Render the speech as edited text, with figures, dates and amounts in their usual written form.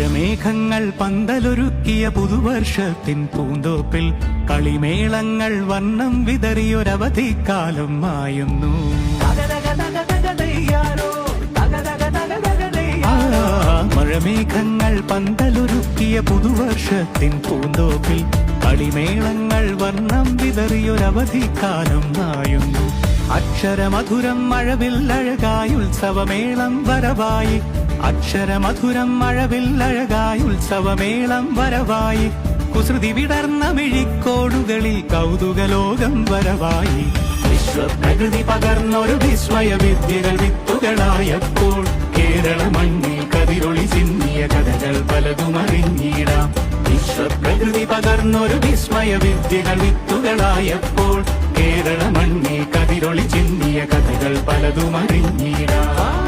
മഴമേഘങ്ങൾ പന്തലൊരുക്കിയ പുതുവർഷത്തിൻ പൂന്തോപ്പിൽ കളിമേളങ്ങൾ വർണ്ണം വിതറിയൊരവധിക്കാലം മായുന്നു. മഴമേഘങ്ങൾ പന്തലൊരുക്കിയ പുതുവർഷത്തിൻ പൂന്തോപ്പിൽ കളിമേളങ്ങൾ വർണ്ണം വിതറിയൊരവധിക്കാലം മായുന്നു. അക്ഷരമധുരം മഴവില്ലഴകായി ഉത്സവമേളം വരവായി. അക്ഷരമധുരം മഴവില്ലഴകായി ഉത്സവമേളം വരവായി. കുസൃതി വിടർന്ന മിഴിക്കോടുകളിൽ കൗതുകലോകം വരവായി. വിശ്വപ്രകൃതി പകർന്നൊരു വിസ്മയ വിദ്യകൾ വിത്തുകളായപ്പോൾ കേരള മണ്ണിൽ കതിരൊളി ചിന്നിയ കഥകൾ പലതും അറിഞ്ഞിടാം. വിശ്വപ്രകൃതി പകർന്നൊരു വിസ്മയ വിദ്യകൾ വിത്തുകളായപ്പോൾ കേരള മണ്ണിൽ കതിരൊളി ചിന്നിയ കഥകൾ പലതും അറിഞ്ഞിടാം.